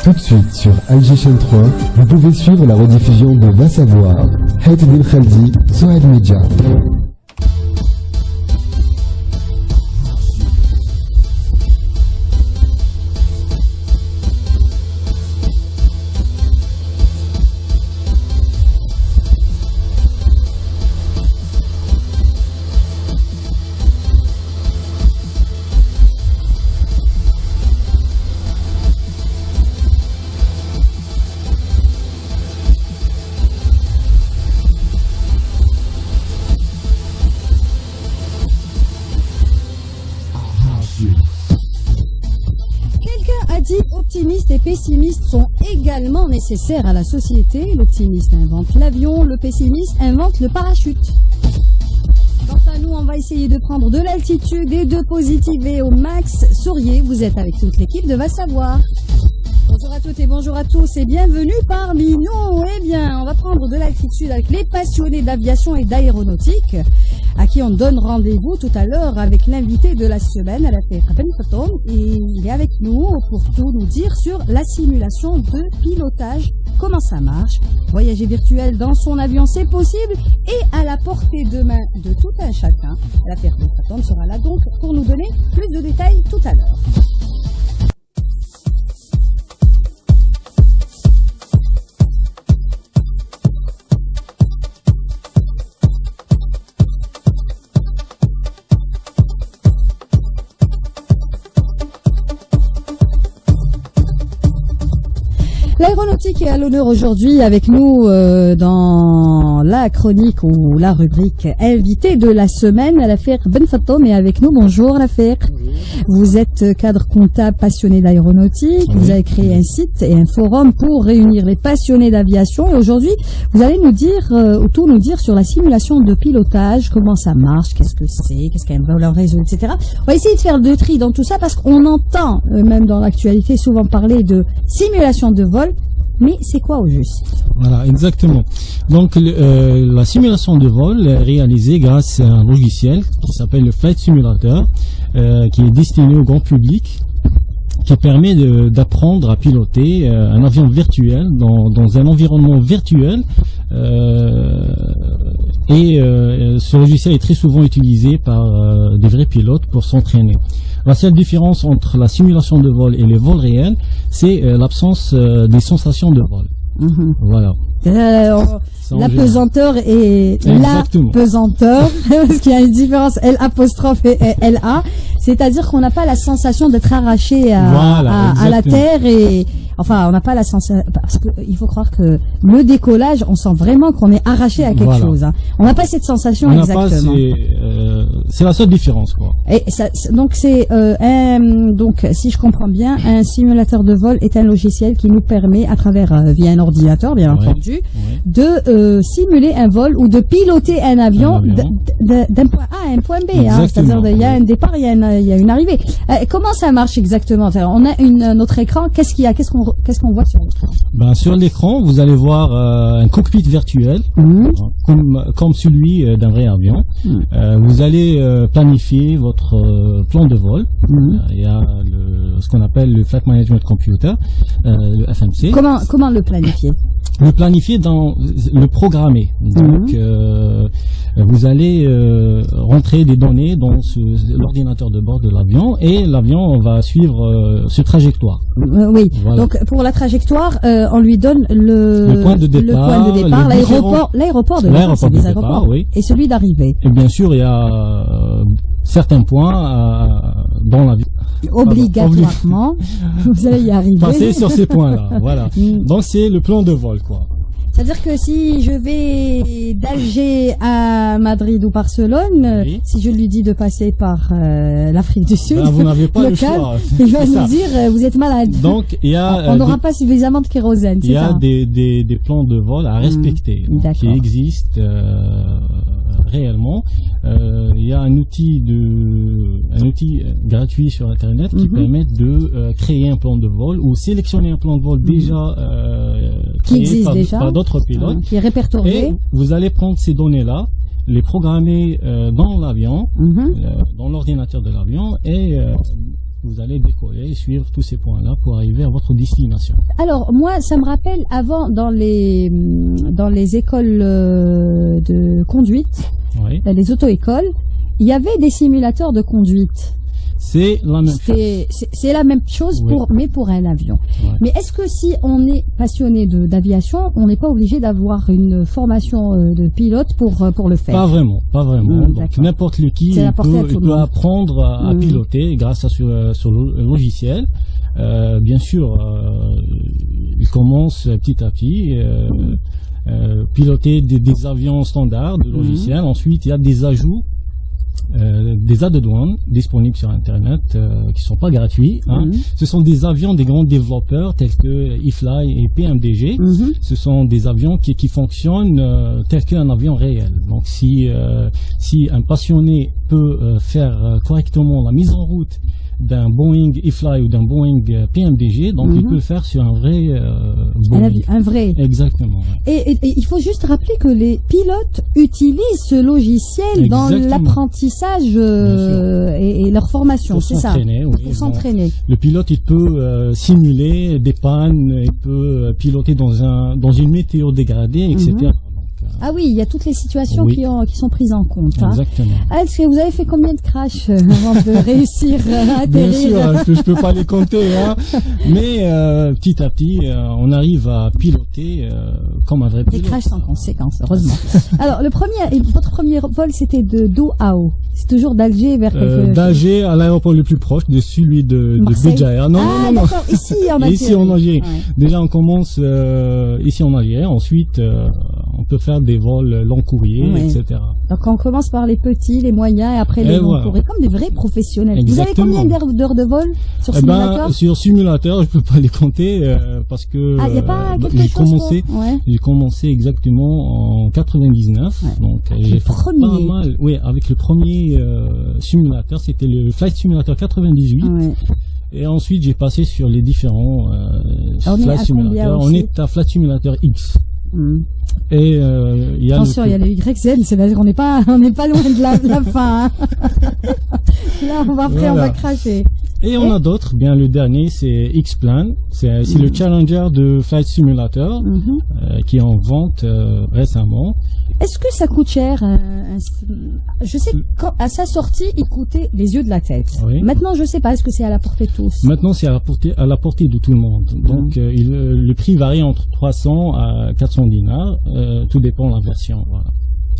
Tout de suite sur Alger Chaîne 3, vous pouvez suivre la rediffusion de Va Savoir. Haït Bin Khaldi, Soad Media. Optimistes et pessimistes sont également nécessaires à la société. L'optimiste invente l'avion, le pessimiste invente le parachute. Quant à nous, on va essayer de prendre de l'altitude et de positiver au max. Souriez, vous êtes avec toute l'équipe de Va Savoir. Bonjour à toutes et bonjour à tous et bienvenue parmi nous. Eh bien, on va prendre de l'altitude avec les passionnés d'aviation et d'aéronautique, à qui on donne rendez-vous tout à l'heure avec l'invité de la semaine, Rafik Ben Fatoum, et il est avec nous pour tout nous dire sur la simulation de pilotage, comment ça marche. Voyager virtuel dans son avion, c'est possible et à la portée de main de tout un chacun. Rafik Ben Fatoum sera là donc pour nous donner plus de détails tout à l'heure. L'aéronautique est à l'honneur aujourd'hui avec nous dans la chronique ou la rubrique invité de la semaine. Rafik Ben Fatoum est avec nous. Bonjour Rafik. Vous êtes cadre comptable passionné d'aéronautique. Vous avez créé un site et un forum pour réunir les passionnés d'aviation. Et aujourd'hui, vous allez nous dire, tout nous dire sur la simulation de pilotage, comment ça marche, qu'est-ce que c'est, qu'est-ce qu'un vol en réseau, etc. On va essayer de faire le tri dans tout ça parce qu'on entend, même dans l'actualité, souvent parler de simulation de vol. Mais c'est quoi au juste? Voilà, exactement. Donc la simulation de vol est réalisée grâce à un logiciel qui s'appelle le Flight Simulator, qui est destiné au grand public, qui permet d'apprendre à piloter un avion virtuel dans un environnement virtuel. Ce logiciel est très souvent utilisé par des vrais pilotes pour s'entraîner. La seule différence entre la simulation de vol et les vols réels, c'est l'absence des sensations de vol. Voilà. La pesanteur et exactement. La pesanteur, parce qu'il y a une différence L' et LA, c'est-à-dire qu'on n'a pas la sensation d'être arraché à la terre et enfin on n'a pas la sensation, parce qu'il faut croire que le décollage, on sent vraiment qu'on est arraché à quelque chose. Hein. On n'a pas cette sensation exactement. C'est la seule différence quoi. Et ça, donc c'est donc si je comprends bien, un simulateur de vol est un logiciel qui nous permet à travers via un ordinateur bien entendu de simuler un vol ou de piloter un avion d'un point A à un point B. Hein, c'est-à-dire il y a un départ, il y a une arrivée. Comment ça marche exactement? On a notre écran. Qu'est-ce qu'il y a? Qu'est-ce qu'on voit sur l'écran? Ben, sur l'écran, vous allez voir un cockpit virtuel, comme celui d'un vrai avion. Vous allez planifier votre plan de vol. Il y a ce qu'on appelle le Flight Management Computer, le FMC. Comment le planifier? Le planifier dans le programmer. Donc vous allez rentrer des données dans l'ordinateur de bord de l'avion et l'avion va suivre ce trajectoire. Oui. Voilà. Donc pour la trajectoire, on lui donne le point de départ, l'aéroport de départ, oui. Et celui d'arrivée. Et bien sûr, il y a certains points dans l'avion. Obligatoirement, vous allez y arriver. Passer sur ces points-là, voilà. Donc c'est le plan de vol, quoi. C'est-à-dire que si je vais d'Alger à Madrid ou Barcelone, si je lui dis de passer par l'Afrique du Sud, vous n'avez pas le choix. Il va nous dire vous êtes malade. Donc il y a on n'aura pas suffisamment de kérosène. Il y a des plans de vol à respecter qui existent réellement. Il y a un outil gratuit sur Internet qui permet de créer un plan de vol ou sélectionner un plan de vol déjà créé par d'autres pilotes, qui est répertorié. Et vous allez prendre ces données-là, les programmer dans l'avion, dans l'ordinateur de l'avion, et vous allez décoller et suivre tous ces points-là pour arriver à votre destination. Alors moi, ça me rappelle avant dans les écoles de conduite, Oui. les auto-écoles, il y avait des simulateurs de conduite. C'est la même chose. C'est la même chose Oui. mais pour un avion. Ouais. Mais est-ce que si on est passionné d'aviation, on n'est pas obligé d'avoir une formation de pilote pour le faire? Pas vraiment, pas vraiment. Donc d'accord. n'importe qui C'est à la portée à tout le peut monde. apprendre à piloter grâce à sur le logiciel. Bien sûr, il commence petit à petit. Piloter des avions standards de logiciel. Ensuite, il y a des ajouts, des add-ons disponibles sur Internet qui sont pas gratuits. Hein. Ce sont des avions des grands développeurs tels que eFly et PMDG. Ce sont des avions qui fonctionnent tels qu'un avion réel. Donc, si un passionné peut faire correctement la mise en route d'un Boeing eFly ou d'un Boeing PMDG, donc il peut le faire sur un vrai Boeing. Un vrai. Exactement. Ouais. Et il faut juste rappeler que les pilotes utilisent ce logiciel dans Exactement. l'apprentissage et leur formation, Pour c'est ça? s'entraîner, oui. Pour s'entraîner. Le pilote, il peut simuler des pannes, il peut piloter dans une météo dégradée, etc. Donc, Ah oui, il y a toutes les situations Oui. qui sont prises en compte. Hein. exactement. Est-ce que vous avez fait combien de crashs avant de réussir à Bien atterrir? sûr, je peux pas les compter, hein. Mais petit à petit, on arrive à piloter comme un vrai Des pilote. crashs sans conséquences, heureusement. Alors, votre premier vol, c'était de d'où à où? C'est toujours d'Alger vers quelque... D'Alger à l'aéroport le plus proche de celui de Marseille. Béjaïa. Non, Ah, non, non. d'accord, ici en Algérie. Ici en Algérie. Ouais. Déjà, on commence ici en Algérie. Ensuite, on peut faire des vols long courrier, Oui. etc. Donc on commence par les petits, les moyens et après les Et longs voilà. courriers, comme des vrais professionnels. Vous avez Exactement. combien d'heures de vol sur Eh simulateur? ben, sur simulateur, je peux pas les compter parce que Ah, il n'y a pas quelque j'ai chose commencé. pour... Ouais. J'ai commencé exactement en 99, Ouais. donc Avec j'ai le fait premier. pas mal. Oui, avec le premier simulateur, c'était le Flight Simulator 98. Ouais. Et ensuite, j'ai passé sur les différents On est à Flight combien Simulator. On aussi est à Flight Simulator X. Hum. Et il y a Attention, il y a le YZ, c'est-à-dire qu'on n'est pas loin de la fin. Hein. Là, on va Voilà. cracher. Et on a d'autres. Bien, le dernier, c'est X-Plane. C'est le Challenger de Flight Simulator qui est en vente récemment. Est-ce que ça coûte cher Je sais qu'à sa sortie, il coûtait les yeux de la tête. Oui. Maintenant, je sais pas, est-ce que c'est à la portée de tous? Maintenant, c'est à la portée de tout le monde. Donc, le prix varie entre 300 à 400 dinars. Tout dépend de la version. Voilà.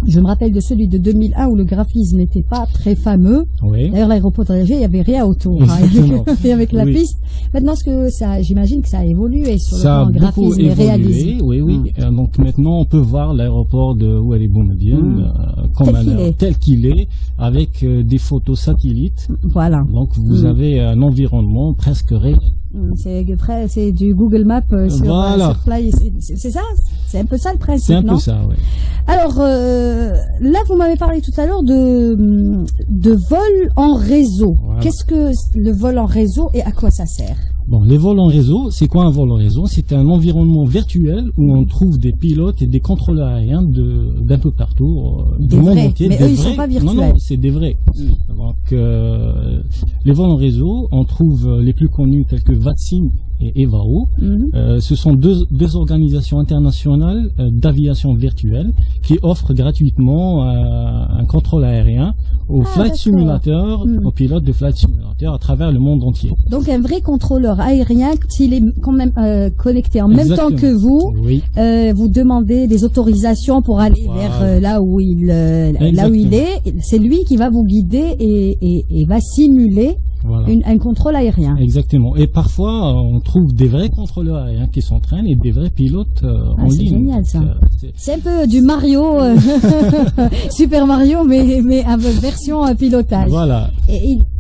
Je me rappelle de celui de 2001 où le graphisme n'était pas très fameux. Oui. D'ailleurs, l'aéroport d'Alger, il n'y avait rien autour. Hein, Exactement. et avec la Oui. piste. Maintenant, j'imagine que ça a évolué sur Ça a le plan beaucoup graphisme et réalisme. évolué, oui. Donc maintenant, on peut voir l'aéroport de Ouali Boumediene tel qu'il est, avec des photos satellites. Voilà. Donc vous avez un environnement presque réel. C'est du Google Maps Voilà. sur Fly. C'est ça? C'est un peu ça le principe, C'est un non? peu ça, oui. Alors, là, vous m'avez parlé tout à l'heure de vol en réseau. Voilà. Qu'est-ce que le vol en réseau et à quoi ça sert? Bon, les vols en réseau, c'est quoi un vol en réseau? C'est un environnement virtuel où on trouve des pilotes et des contrôleurs aériens d'un peu partout, Des du monde vrais, entier. mais Des eux, ils vrais. sont pas virtuels. Non, c'est des vrais. Donc, les vols en réseau, on trouve les plus connus tels que VATSIM et EVAO. Ce sont deux organisations internationales d'aviation virtuelle qui offrent gratuitement un contrôle aérien aux flight d'accord. simulateurs, aux pilotes de flight simulateurs à travers le monde entier. Donc, un vrai contrôleur aérien, s'il est quand même connecté en même temps Exactement. que vous, Oui. vous demandez des autorisations pour aller Voilà. vers là où il est. C'est lui qui va vous guider et va simuler Voilà. un contrôle aérien. Exactement. Et parfois, on trouve des vrais contrôleurs aériens qui s'entraînent et des vrais pilotes en c'est ligne. génial, ça. C'est- C'est un peu du Mario, Super Mario, mais avec version pilotage. Voilà.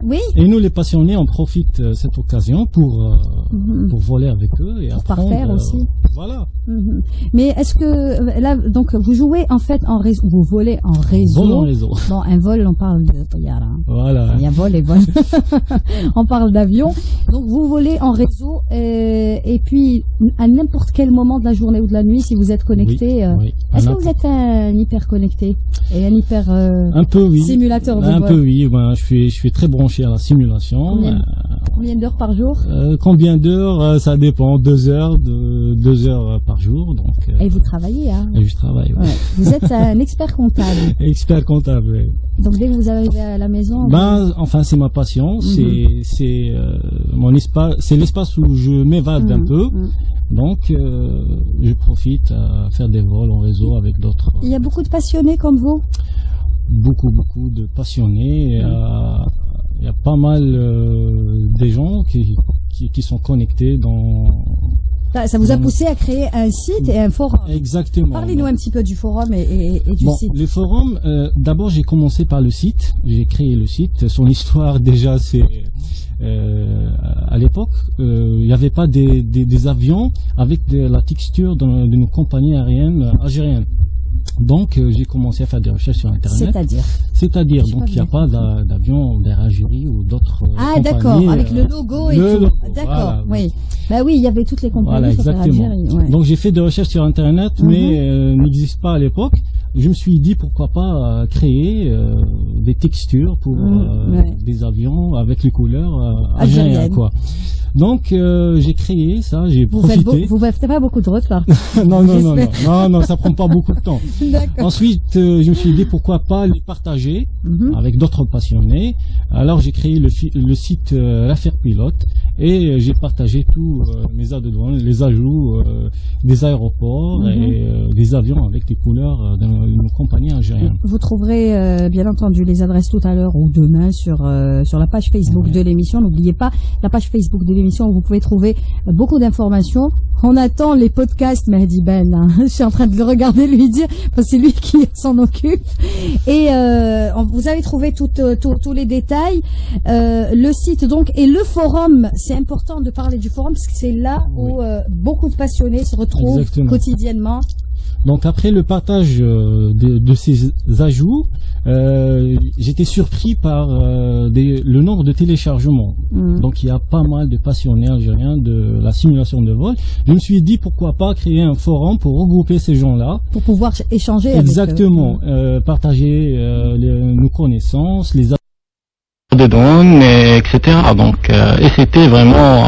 Oui, Et nous, les passionnés, on profite de cette occasion pour voler avec eux et Pour apprendre. parfaire aussi. Voilà. mhm. Mais est-ce que là, donc vous jouez en fait en réseau, vous volez en réseau. Vol en réseau. Bon, un vol, on parle de Toyara. Hein. Voilà. Il y a vol et vol. On parle d'avion. Donc vous volez en réseau et puis à n'importe quel moment de la journée ou de la nuit, si vous êtes connecté. Oui. Est-ce que vous êtes un hyper connecté et un hyper un peu oui. simulateur de Un vol? peu oui. Ben, je suis très branché à la simulation. Combien Combien d'heures par jour? Combien d'heures? Ça dépend. 2 heures, 2 heures par jour. Donc, et vous travaillez, hein? Et je travaille, oui. Ouais. Vous êtes un expert comptable. Expert comptable, oui. Donc dès que vous arrivez à la maison... Enfin, c'est ma passion. C'est mon espace, c'est l'espace où je m'évade un peu. Donc, je profite à faire des vols en réseau avec d'autres. Il y a beaucoup de passionnés comme vous? Beaucoup de passionnés. Il y a pas mal des gens qui sont connectés dans... Ça vous a poussé à créer un site et un forum. Exactement. Parlez-nous un petit peu du forum et du site. Le forum, d'abord j'ai commencé par le site. J'ai créé le site. Son histoire déjà, c'est... à l'époque, il n'y avait pas des avions avec la texture de nos compagnies aériennes algériennes. Donc, j'ai commencé à faire des recherches sur Internet. C'est-à-dire, donc, il n'y a pas d'avion d'Air Algérie ou d'autres compagnies. Ah, d'accord, avec le logo et tout. D'accord, voilà. Oui. Bah oui, il y avait toutes les compagnies. Voilà, exactement. Ouais. Donc, j'ai fait des recherches sur Internet, mais n'existe pas à l'époque. Je me suis dit, pourquoi pas créer des textures pour des avions avec les couleurs algériennes, quoi. Donc, j'ai créé ça, j'ai profité. Vous faites pas beaucoup de retard. non, ça prend pas beaucoup de temps. Ensuite, je me suis dit pourquoi pas les partager avec d'autres passionnés. Alors, j'ai créé le site l'affaire pilote et j'ai partagé tous mes adhérents, les ajouts des aéroports et des avions avec les couleurs d'une compagnie algérienne. Vous trouverez bien entendu les adresses tout à l'heure ou demain sur la page Facebook de l'émission. N'oubliez pas la page Facebook de l'émission où vous pouvez trouver beaucoup d'informations. On attend les podcasts, Mehdi Ben. Hein. Je suis en train de le regarder, lui dire, parce que c'est lui qui s'en occupe. Et vous avez trouvé tous les détails. Le site donc et le forum. C'est important de parler du forum parce que c'est là où beaucoup de passionnés se retrouvent quotidiennement. Donc après le partage de ces ajouts, j'étais surpris par le nombre de téléchargements. Donc il y a pas mal de passionnés algériens de la simulation de vol. Je me suis dit pourquoi pas créer un forum pour regrouper ces gens-là. Pour pouvoir échanger exactement, avec partager nos connaissances, les de drones, etc. Donc, et c'était vraiment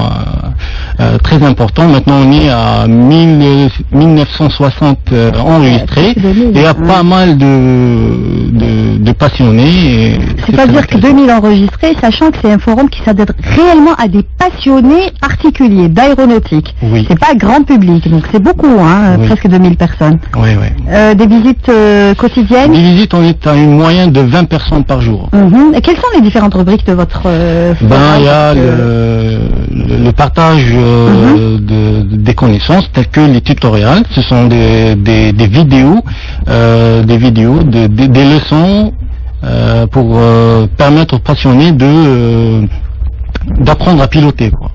très important. Maintenant, on est à 1960 enregistrés et il y a pas mal de passionnés. C'est-à-dire que 2000 enregistrés, sachant que c'est un forum qui s'adresse réellement à des passionnés particuliers d'aéronautique. Oui. C'est pas grand public, donc c'est beaucoup, hein, presque 2000 personnes. Oui. Des visites quotidiennes. Des visites, on est à une moyenne de 20 personnes par jour. Et quelles sont les différentes rubriques de votre forum? Il y a le partage des connaissances telles que les tutoriels. Ce sont des vidéos, des leçons pour permettre aux passionnés d'apprendre à piloter, quoi.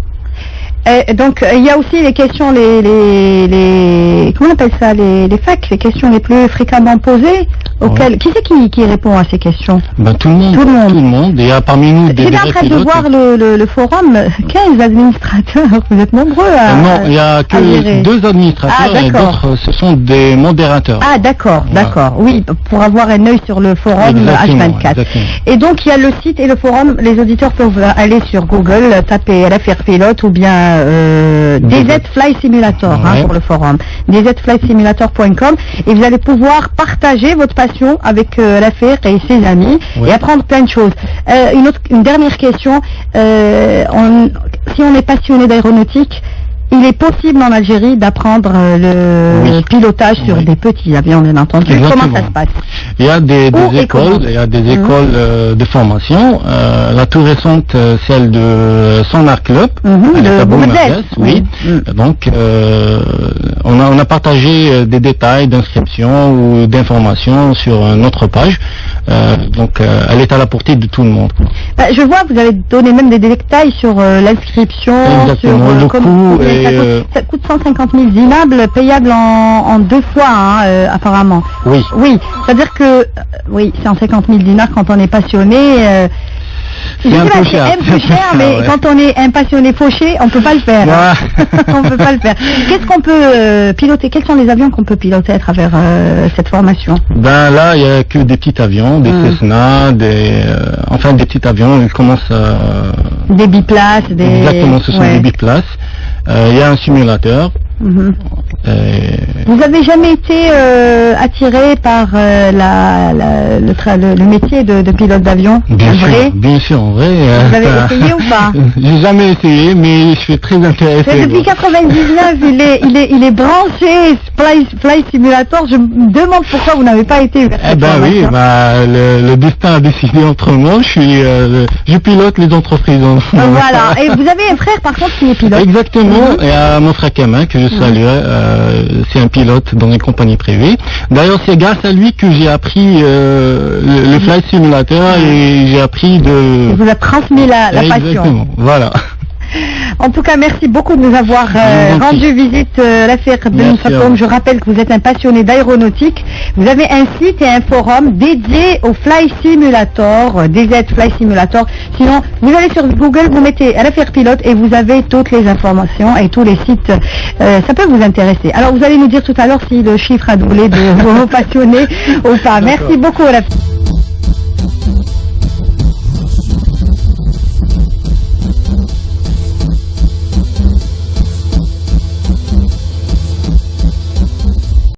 Donc il y a aussi les questions, les comment on appelle ça, les FAQ, les questions les plus fréquemment posées. Qui c'est qui répond à ces questions? Tout le monde. Et parmi nous des pilotes. J'étais en train de voir le forum, 15 administrateurs, vous êtes nombreux à non, il n'y a que 2 administrateurs et d'autres, ce sont des modérateurs. Ah d'accord, oui, pour avoir un œil sur le forum H24. Exactement. Et donc il y a le site et le forum, les auditeurs peuvent aller sur Google, taper l'affaire pilote ou bien DZ Fly Simulator pour le forum, dzflysimulator.com, et vous allez pouvoir partager votre passion avec l'affaire et ses amis et apprendre plein de choses. Une dernière question, si on est passionné d'aéronautique, il est possible en Algérie d'apprendre le pilotage sur des petits avions, bien entendu. Exactement. Comment ça se passe? Il y a des écoles de formation. La tout récente, celle de Sonar Club, de Boumerdès. Oui. Donc, on a partagé des détails d'inscription ou d'informations sur notre page. Donc, elle est à la portée de tout le monde. Je vois que vous avez donné même des détails sur l'inscription, sur le coût. Ça coûte 150 000 dinables, payable en 2 fois, apparemment. Oui. C'est-à-dire que, 150 000 dinars quand on est passionné. C'est un peu cher. C'est un peu cher, mais ouais. quand on est un passionné fauché, on peut pas le faire. Ouais. On peut pas le faire. Qu'est-ce qu'on peut piloter? Quels sont les avions qu'on peut piloter à travers cette formation? Ben là, il y a que des petits avions, des Cessna, enfin des petits avions. Ils commencent à... Des biplaces, des... Exactement, ce sont des biplaces. Il y a un simulateur. Vous avez jamais été attiré par le métier de pilote d'avion? Bien sûr, vrai? bien sûr, en vrai. Vous l'avez essayé ou pas? J'ai jamais essayé, mais je suis très intéressé. Mais depuis 99, il est branché Flight Simulator. Je me demande pourquoi vous n'avez pas été vers cette oui, formation. le destin a décidé autrement. Je pilote les entreprises. Voilà. Et vous avez un frère par contre qui est pilote. Exactement. Et à mon frère Kamin que je salue. C'est un pilote dans une compagnie privée. D'ailleurs, c'est grâce à lui que j'ai appris le Flight Simulator et j'ai appris de... Il vous a transmis la passion. Exactement. Voilà. En tout cas, merci beaucoup de nous avoir rendu visite à la FIRB Ben Fatoum. Je rappelle que vous êtes un passionné d'aéronautique. Vous avez un site et un forum dédié au Fly Simulator, DZ Fly Simulator. Sinon, vous allez sur Google, vous mettez à la FIRB Pilote et vous avez toutes les informations et tous les sites. Ça peut vous intéresser. Alors, vous allez nous dire tout à l'heure si le chiffre a doublé de vos passionnés ou pas. Merci beaucoup à la FIRB.